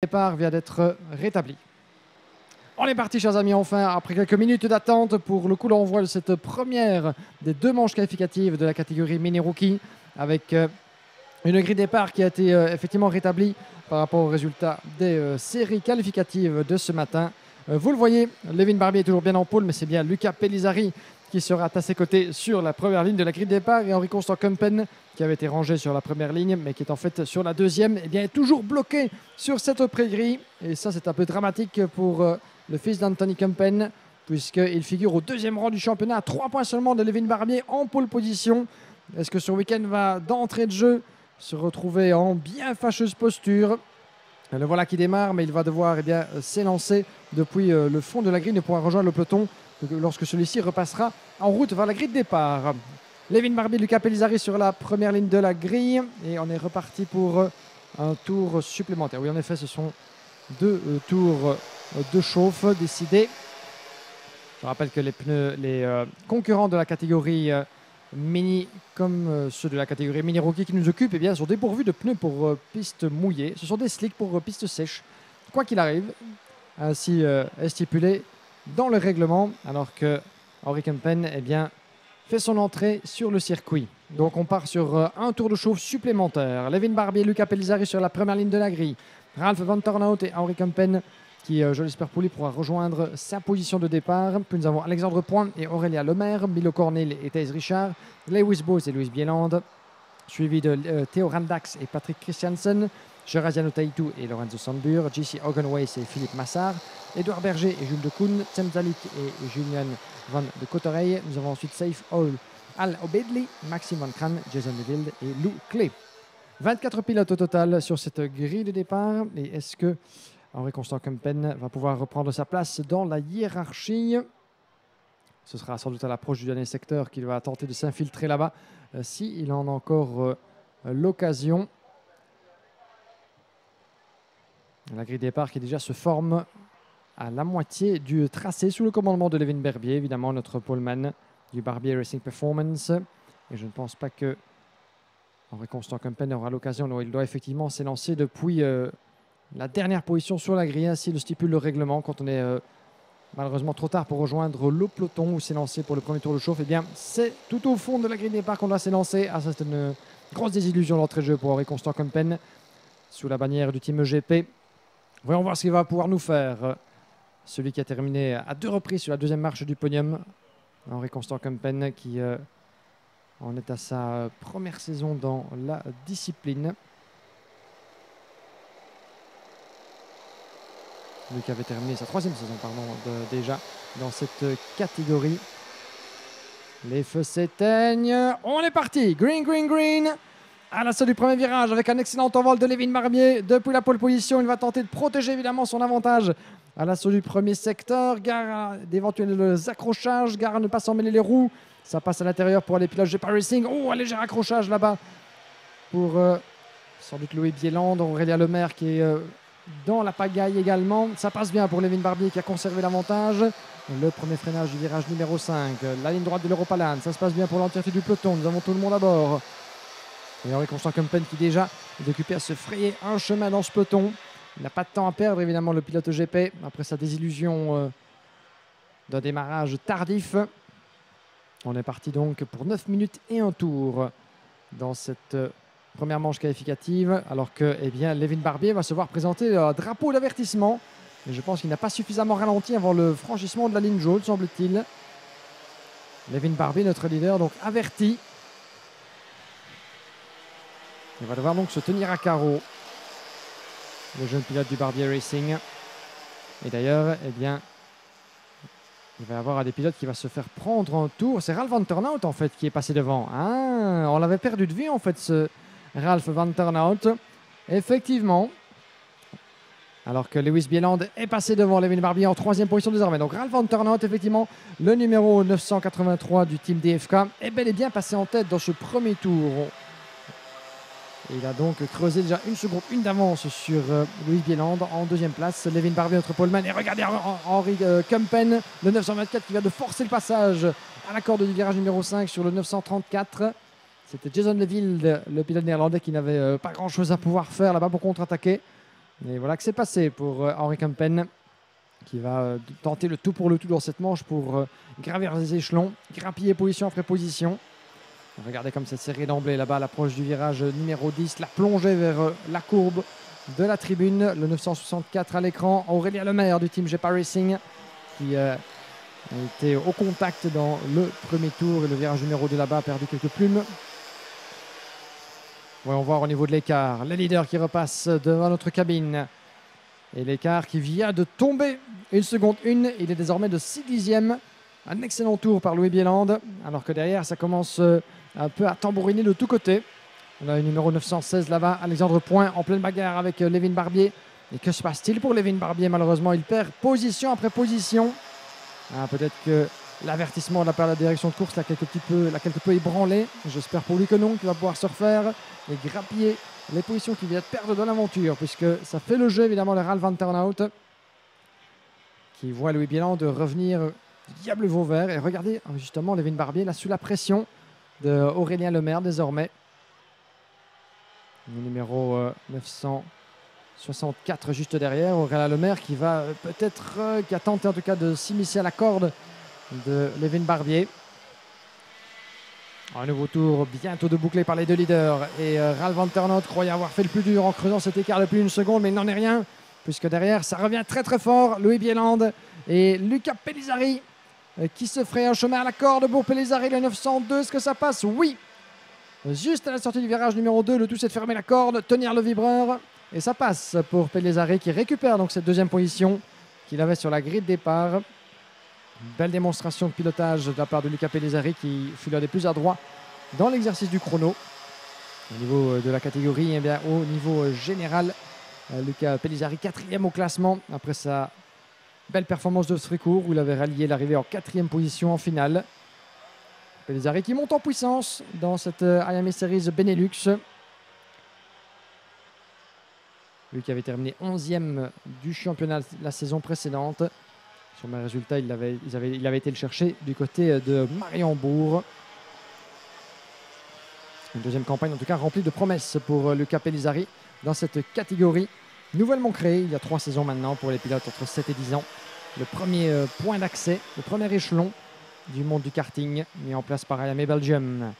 départ vient d'être rétabli. On est parti, chers amis, enfin, après quelques minutes d'attente pour le coup d'envoi de cette première des deux manches qualificatives de la catégorie mini rookie, avec une grille de départ qui a été effectivement rétablie par rapport aux résultats des séries qualificatives de ce matin. Vous le voyez, Levin Barbier est toujours bien en pôle, mais c'est bien Luca Pellizzari qui sera à ses côtés sur la première ligne de la grille de départ, et Henri Constant Kumpen, qui avait été rangé sur la première ligne, mais qui est en fait sur la deuxième, eh bien, est toujours bloqué sur cette pré-grille. Et ça, c'est un peu dramatique pour le fils d'Anthony Kumpen, puisqu'il figure au deuxième rang du championnat, à 3 points seulement de Levin Barbier en pole position. Est-ce que ce week-end va, d'entrée de jeu, se retrouver en bien fâcheuse posture? Le voilà qui démarre, mais il va devoir s'élancer depuis le fond de la grille, ne pourra rejoindre le peloton lorsque celui-ci repassera en route vers la grille de départ. Levin Barbier, Luca Pellizzari sur la première ligne de la grille, et on est reparti pour un tour supplémentaire. Oui, en effet, ce sont deux tours de chauffe décidés. Je rappelle que les concurrents de la catégorie mini, comme ceux de la catégorie mini rookie qui nous occupent, sont dépourvus de pneus pour pistes mouillées. Ce sont des slicks pour pistes sèches, quoi qu'il arrive, ainsi est stipulé dans le règlement, alors que Henri Kumpen fait son entrée sur le circuit. Donc on part sur un tour de chauffe supplémentaire. Levin Barbier, Luca Pellizzari sur la première ligne de la grille. Ralph Van Turnhout et Henri Kumpen qui, je l'espère pour lui, pourra rejoindre sa position de départ. Puis nous avons Alexandre Point et Aurélia Lemaire, Milo Cornel et Thijs Richard, Lewis Bos et Louis Bieland, suivi de Theo Randax et Patrick Christiansen, Geraziano Taitu et Lorenzo Sandbur, JC Hogenweis et Philippe Massard, Edouard Berger et Jules de Koen, Temzalik et Julian Van de Cotorey. Nous avons ensuite Saif Al-Obedli, Maxime Van Kran, Jason Deville et Lou Clé. 24 pilotes au total sur cette grille de départ. Et est-ce que Henri Constant Kumpen va pouvoir reprendre sa place dans la hiérarchie? Ce sera sans doute à l'approche du dernier secteur qu'il va tenter de s'infiltrer là-bas, s'il en a encore l'occasion. La grille de départ qui déjà se forme à la moitié du tracé sous le commandement de Levin Barbier, évidemment notre poleman du Barbier Racing Performance. Et je ne pense pas que Henri Constant Kumpen aura l'occasion. Il doit effectivement s'élancer depuis la dernière position sur la grille, ainsi le stipule le règlement. Quand on est malheureusement trop tard pour rejoindre le peloton ou s'élancer pour le premier tour de chauffe, c'est tout au fond de la grille de départ qu'on doit s'élancer. Ah, ça, c'est une grosse désillusion d'entrée de jeu pour Henri Constant Kumpen sous la bannière du team EGP. Voyons voir ce qu'il va pouvoir nous faire. Celui qui a terminé à 2 reprises sur la deuxième marche du podium, Henri Constant Kumpen, qui en est à sa première saison dans la discipline. Lui qui avait terminé sa 3e saison, déjà dans cette catégorie. Les feux s'éteignent. On est parti. Green, green, green. À l'assaut du premier virage avec un excellent envol de Levin Barbier. Depuis la pole position, il va tenter de protéger évidemment son avantage à l'assaut du premier secteur. Gare d'éventuels accrochages. Gare à ne pas s'emmêler les roues. Ça passe à l'intérieur pour les pilotes GP Racing. Oh, un léger accrochage là-bas pour sans doute Louis Bieland. Aurélia Lemaire qui est dans la pagaille également. Ça passe bien pour Levin Barbier qui a conservé l'avantage. Le premier freinage du virage numéro 5. La ligne droite de l'Europalan. Ça se passe bien pour l'entièreté du peloton. Nous avons tout le monde à bord. Et Henri Constant Kumpen qui déjà est occupé à se frayer un chemin dans ce peloton. Il n'a pas de temps à perdre évidemment le pilote GP après sa désillusion d'un démarrage tardif. On est parti donc pour 9 minutes et un tour dans cette première manche qualificative, alors que Levin Barbier va se voir présenter un drapeau d'avertissement. Et je pense qu'il n'a pas suffisamment ralenti avant le franchissement de la ligne jaune, semble-t-il. Levin Barbier, notre leader, donc averti. Il va devoir donc se tenir à carreau, le jeune pilote du Barbier Racing. Et d'ailleurs, il va y avoir un des pilotes qui va se faire prendre un tour. C'est Ralph Van Turnhout en fait qui est passé devant. Ah, on l'avait perdu de vue en fait, ce Ralph Van Turnhout. Effectivement. Alors que Louis Bieland est passé devant Levin Barbier en 3e position désormais. Donc Ralph Van Turnhout, effectivement, le numéro 983 du team DFK, est bel et bien passé en tête dans ce premier tour. Et il a donc creusé déjà 1 seconde, 1 d'avance sur Louis Bieland en 2e place. Levin Barbier, notre poleman. Et regardez Henri Kumpen, le 924 qui vient de forcer le passage à la corde du virage numéro 5 sur le 934. C'était Jason Deville, le pilote néerlandais, qui n'avait pas grand-chose à pouvoir faire là-bas pour contre-attaquer. Et voilà que c'est passé pour Henri Kempen, qui va tenter le tout pour le tout dans cette manche pour gravir les échelons, grappiller position après position. Regardez comme cette série d'emblée là-bas à l'approche du virage numéro 10, la plongée vers la courbe de la tribune, le 964 à l'écran. Aurélien Lemaire du team GEPA Racing qui a été au contact dans le premier tour et le virage numéro 2 là-bas a perdu quelques plumes. Voyons voir au niveau de l'écart, le leader qui repasse devant notre cabine. Et l'écart qui vient de tomber 1 seconde 1, il est désormais de 6 dixièmes. Un excellent tour par Louis Bieland, alors que derrière ça commence un peu à tambouriner de tous côtés. On a le numéro 916 là-bas, Alexandre Point en pleine bagarre avec Lévin Barbier. Et que se passe-t-il pour Lévin Barbier? Malheureusement, il perd position après position. Peut-être que l'avertissement de la part de la direction de course l'a quelque peu ébranlé. J'espère pour lui que non, qu'il va pouvoir se refaire et grappiller les positions qu'il vient de perdre dans l'aventure, puisque ça fait le jeu évidemment de Ralph Van Turnhout, qui voit Louis Bieland de revenir du diable Vauvert. Et regardez justement Lévin Barbier là sous la pression de Aurélien Lemaire désormais. Le numéro 964 juste derrière, Aurélien Lemaire qui va qui a tenté en tout cas de s'immiscer à la corde de Lévin Barbier. Un nouveau tour bientôt de boucler par les deux leaders. Et Ralph Van Turnhout croyait avoir fait le plus dur en creusant cet écart depuis 1 seconde, mais il n'en est rien, puisque derrière ça revient très très fort. Louis Bieland et Luca Pellizzari qui se ferait un chemin à la corde pour Pellizzari, le 902. Est-ce que ça passe? Oui. Juste à la sortie du virage numéro 2, le tout c'est de fermer la corde, tenir le vibreur. Et ça passe pour Pellizzari qui récupère donc cette deuxième position qu'il avait sur la grille de départ. Une belle démonstration de pilotage de la part de Luca Pellizzari qui fut l'un des plus adroits dans l'exercice du chrono. Au niveau de la catégorie, eh bien, au niveau général, Luca Pellizzari 4e au classement après sa belle performance de Fricourt où il avait rallié l'arrivée en 4e position en finale. Pellizzari qui monte en puissance dans cette IAME Series Benelux. Lui qui avait terminé 11e du championnat la saison précédente. Sur mes résultats, il avait été le chercher du côté de Mariembourg. Une deuxième campagne en tout cas remplie de promesses pour Luca Pellizzari dans cette catégorie. Nouvellement créée il y a 3 saisons maintenant pour les pilotes entre 7 et 10 ans. Le premier point d'accès, le premier échelon du monde du karting mis en place par IAME Belgium.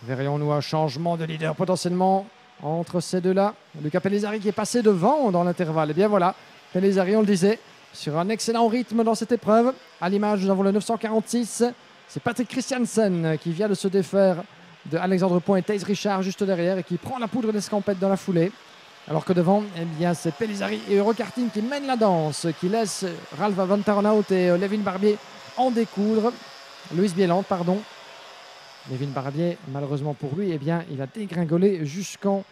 Verrions-nous un changement de leader potentiellement entre ces deux-là? Luca Pellizzari qui est passé devant dans l'intervalle. Et bien voilà, Pellizzari, on le disait, sur un excellent rythme dans cette épreuve. À l'image, nous avons le 946. C'est Patrick Christiansen qui vient de se défaire de Alexandre Point et Thijs Richard juste derrière et qui prend la poudre d'escampette dans la foulée. Alors que devant, eh bien, c'est Pellizzari et Eurokarting qui mènent la danse, qui laissent Ralph Van Turnhout et Lévin Barbier en découdre. Louis Bieland, pardon. Lévin Barbier, malheureusement pour lui, eh bien, il a dégringolé jusqu'en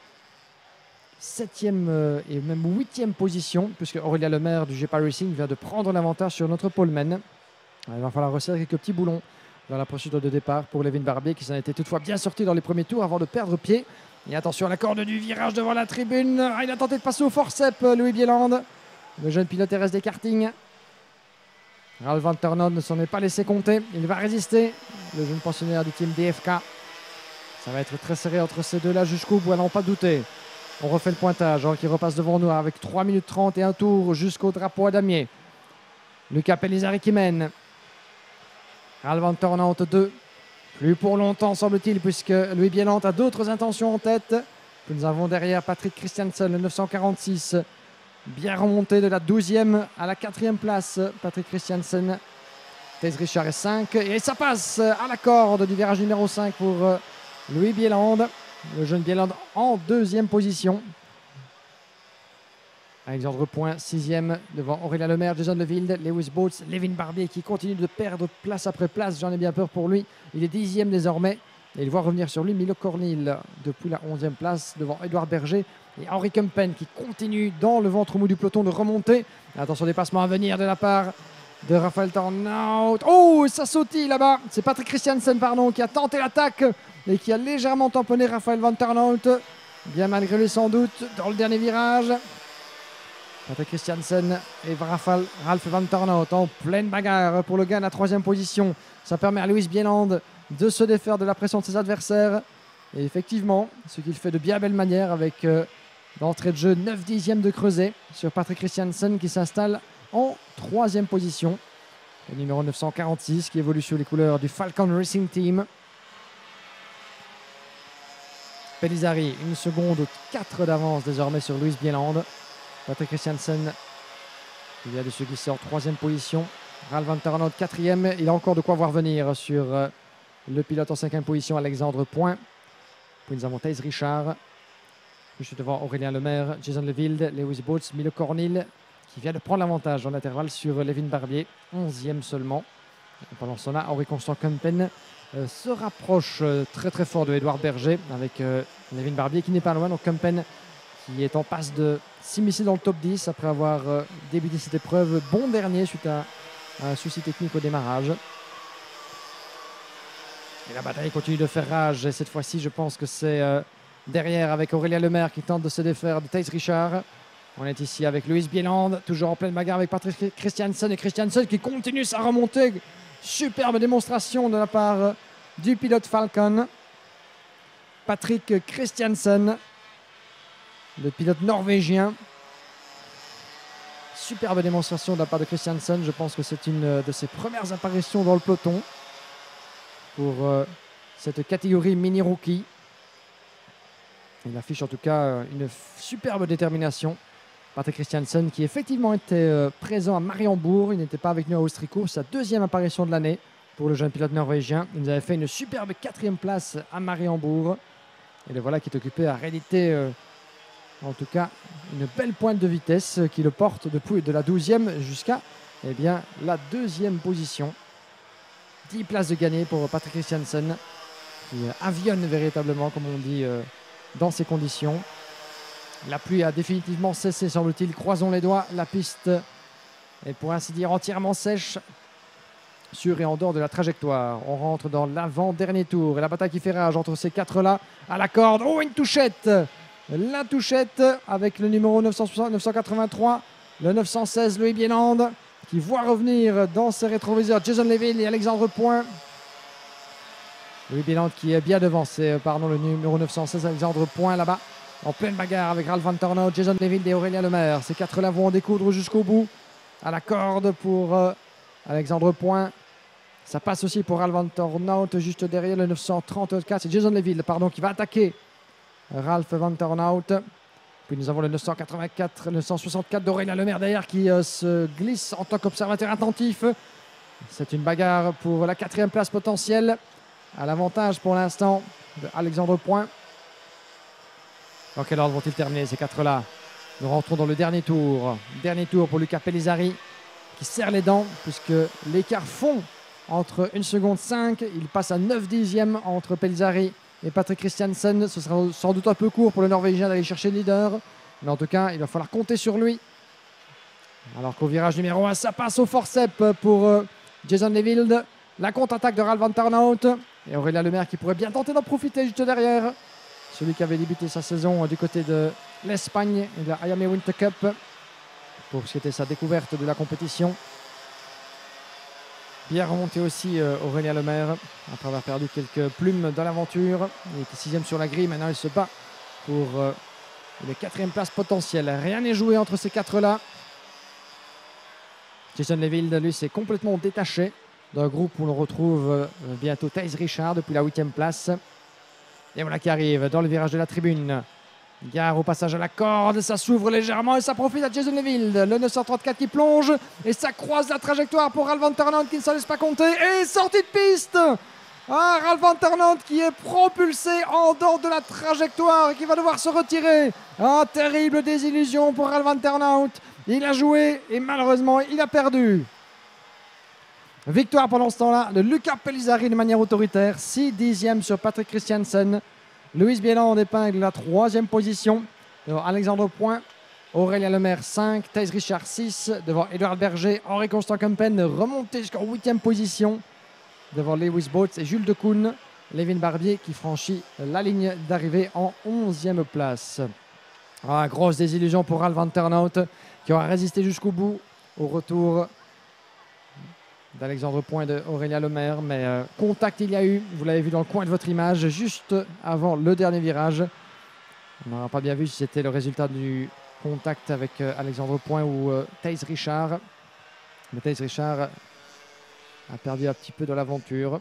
7e et même 8e position, puisque Aurélien Lemaire du GEPA Racing vient de prendre l'avantage sur notre poleman. Il va falloir resserrer quelques petits boulons dans la procédure de départ pour Lévin Barbier, qui s'en était toutefois bien sorti dans les premiers tours avant de perdre pied. Et attention à la corde du virage devant la tribune. Il a tenté de passer au forceps, Louis Bieland, le jeune pilote RSD karting. Ralph Van Turnhout ne s'en est pas laissé compter. Il va résister, le jeune pensionnaire du team DFK. Ça va être très serré entre ces deux-là jusqu'au bout, à n'en pas douter. On refait le pointage, qui repasse devant nous avec 3 minutes 30 et un tour jusqu'au drapeau à damier. Luca Pellizzari qui mène. Ralph Van Turnhout 2. Plus pour longtemps, semble-t-il, puisque Louis Bieland a d'autres intentions en tête. Nous avons derrière Patrick Christiansen, le 946. Bien remonté de la 12e à la 4e place. Patrick Christiansen. Thijs Richard est 5. Et ça passe à la corde du virage numéro 5 pour Louis Bieland. Le jeune Bieland en 2e position. Alexandre Point, 6e devant Aurélien Lemaire, Jason Leville, Lewis Boats, Lévin Barbier qui continue de perdre place après place. J'en ai bien peur pour lui. Il est 10e désormais. Et il voit revenir sur lui Milo Cornil depuis la 11e place devant Edouard Berger et Henri Kempen qui continue dans le ventre mou du peloton de remonter. Attention, dépassement à venir de la part de Raphaël Turnhout. Oh, ça sautille là-bas. C'est Patrick Christiansen, pardon, qui a tenté l'attaque et qui a légèrement tamponné Raphaël Van Turnhout. Bien malgré lui sans doute dans le dernier virage. Patrick Christiansen et Ralph Van Turnhout en pleine bagarre pour le gain de la 3e position. Ça permet à Louis Bieland de se défaire de la pression de ses adversaires. Et effectivement, ce qu'il fait de bien belle manière avec D'entrée de jeu, 9 dixièmes de creuset sur Patrick Christiansen qui s'installe en 3e position. Le numéro 946 qui évolue sur les couleurs du Falcon Racing Team. Pellizzari, 1 seconde 4 d'avance désormais sur Louis Bieland. Patrick Christiansen, il vient de se glisser en 3e position. Ralph Van Ternhout, 4e. Il a encore de quoi voir venir sur le pilote en 5e position, Alexandre Point. Puis nous avons Thijs Richard. Juste devant Aurélien Lemaire, Jason Levilde, Lewis Boats, Milo Cornil qui vient de prendre l'avantage en intervalle sur Levin Barbier, 11e seulement. Et pendant ce temps-là, Henri Constant Kempen se rapproche très très fort de Edouard Berger avec Levin Barbier qui n'est pas loin. Donc Kempen qui est en passe de s'immiscer dans le top 10 après avoir débuté cette épreuve. Bon dernier suite à un souci technique au démarrage. Et la bataille continue de faire rage. Et cette fois-ci, je pense que c'est derrière avec Aurélien Lemaire qui tente de se défaire de Thijs Richard. On est ici avec Louis Bieland, toujours en pleine bagarre avec Patrick Christiansen. Et Christiansen qui continue sa remontée. Superbe démonstration de la part du pilote Falcon. Patrick Christiansen, le pilote norvégien. Superbe démonstration de la part de Christiansen. Je pense que c'est une de ses premières apparitions dans le peloton pour cette catégorie mini-rookie. Il affiche en tout cas une superbe détermination. Patrick Christiansen qui effectivement était présent à Mariembourg. Il n'était pas avec nous à Austricourt. Sa 2e apparition de l'année pour le jeune pilote norvégien. Il nous avait fait une superbe 4e place à Mariembourg. Et le voilà qui est occupé à rééditer en tout cas une belle pointe de vitesse qui le porte depuis de la 12e jusqu'à la 2e position. 10 places de gagné pour Patrick Christiansen qui avionne véritablement comme on dit dans ces conditions. La pluie a définitivement cessé semble-t-il. Croisons les doigts. La piste est pour ainsi dire entièrement sèche sur et en dehors de la trajectoire. On rentre dans l'avant-dernier tour et la bataille qui fait rage entre ces 4-là à la corde. Oh, une touchette! La touchette avec le numéro 983, le 916 Louis Bieland qui voit revenir dans ses rétroviseurs Jason Leville et Alexandre Point. Louis Bieland qui est bien devant, c'est le numéro 916 Alexandre Point là-bas en pleine bagarre avec Ralph Van Ternhout, Jason Leville et Aurélien Lemaire. Ces 4-là vont en découdre jusqu'au bout. À la corde pour Alexandre Point. Ça passe aussi pour Ralph Van Ternhout juste derrière le 934. C'est Jason Leville qui va attaquer Ralph Van Ternhout. Puis nous avons le 984, le 964 d'Aurélien Lemaire derrière qui se glisse en tant qu'observateur attentif. C'est une bagarre pour la 4e place potentielle. À l'avantage pour l'instant de Alexandre Point. Dans quel ordre vont-ils terminer ces 4-là? Nous rentrons dans le dernier tour. Dernier tour pour Luca Pellizzari qui serre les dents puisque l'écart fond entre 1 seconde 5. Il passe à 9 dixièmes entre Pellizzari et Patrick Christiansen. Ce sera sans doute un peu court pour le Norvégien d'aller chercher le leader. Mais en tout cas, il va falloir compter sur lui. Alors qu'au virage numéro 1, ça passe au forceps pour Jason Leville. La contre-attaque de Ralph Van Ternhout. Et Aurélien Lemaire qui pourrait bien tenter d'en profiter juste derrière. Celui qui avait débuté sa saison du côté de l'Espagne et de la Miami Winter Cup. Pour ce qui était sa découverte de la compétition. Bien remonté aussi Aurélien Lemaire après avoir perdu quelques plumes dans l'aventure. Il était 6e sur la grille, maintenant il se bat pour les 4e places potentielles. Rien n'est joué entre ces 4-là. Jason Leville, lui, s'est complètement détaché d'un groupe où l'on retrouve bientôt Thijs Richard depuis la 8e place. Et voilà qui arrive dans le virage de la tribune. Gare au passage à la corde, ça s'ouvre légèrement et ça profite à Jason Leville. Le 934 qui plonge et ça croise la trajectoire pour Ralph Van Ternhout qui ne s'en laisse pas compter. Et sortie de piste, Ralph Van Ternhout qui est propulsé en dehors de la trajectoire et qui va devoir se retirer. Terrible désillusion pour Ralph Van Ternhout. Il a joué et malheureusement il a perdu. Victoire pendant ce temps-là de Luca Pellizzari de manière autoritaire. 6 dixièmes sur Patrick Christiansen. Louis Bieland épingle la 3e position devant Alexandre Point. Aurélien Lemaire 5, Thijs Richard 6 devant Edouard Berger. Henri Constant Kempen remonté jusqu'en 8e position devant Lewis Boats et Jules Decoune. Levin Barbier qui franchit la ligne d'arrivée en 11e place. Grosse désillusion pour Ralph Van Ternhout qui aura résisté jusqu'au bout au retour d'Alexandre Point et d'Aurélien Lemaire. Mais contact il y a eu, vous l'avez vu dans le coin de votre image, juste avant le dernier virage. On n'aura pas bien vu si c'était le résultat du contact avec Alexandre Point ou Thijs Richard. Mais Thijs Richard a perdu un petit peu de l'aventure.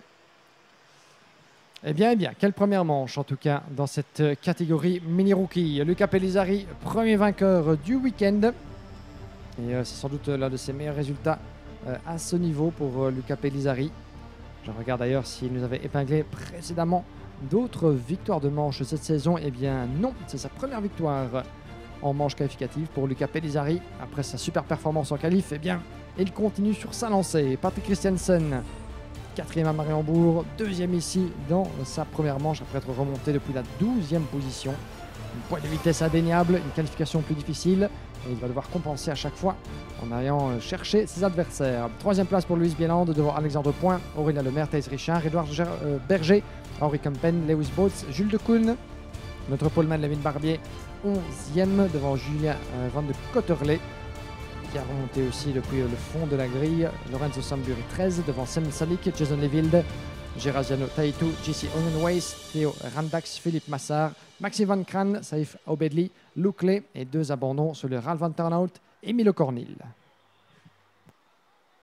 Eh bien, quelle première manche en tout cas dans cette catégorie mini-rookie. Luca Pellizzari, premier vainqueur du week-end. Et c'est sans doute l'un de ses meilleurs résultats à ce niveau pour Luca Pellizzari. Je regarde d'ailleurs s'il nous avait épinglé précédemment d'autres victoires de manche cette saison. Eh bien non, c'est sa première victoire en manche qualificative pour Luca Pellizzari. Après sa super performance en qualif, eh bien, il continue sur sa lancée. Patrick Christiansen, 4e à Mariembourg, 2e ici dans sa première manche après être remonté depuis la 12e position. Une pointe de vitesse indéniable, une qualification plus difficile et il va devoir compenser à chaque fois en allant chercher ses adversaires. 3e place pour Louis Bieland devant Alexandre Point, Aurélien Lemaire, Thijs Richard, Edouard Berger, Henri Kempen, Lewis Boats, Jules de Koen. Notre poleman Levin Barbier, 11e devant Julien Van de Cotterley, qui a remonté aussi depuis le fond de la grille. Lorenzo Samburi 13 devant Sam Salik, Jason Levilde, Geraziano Taitu, JC Onenways, Theo Randax, Philippe Massard, Maxime Van Kran, Saïf Obedli, Luke Ley et 2 abandons sur le Ralph Van Turnhout et Milo Cornil.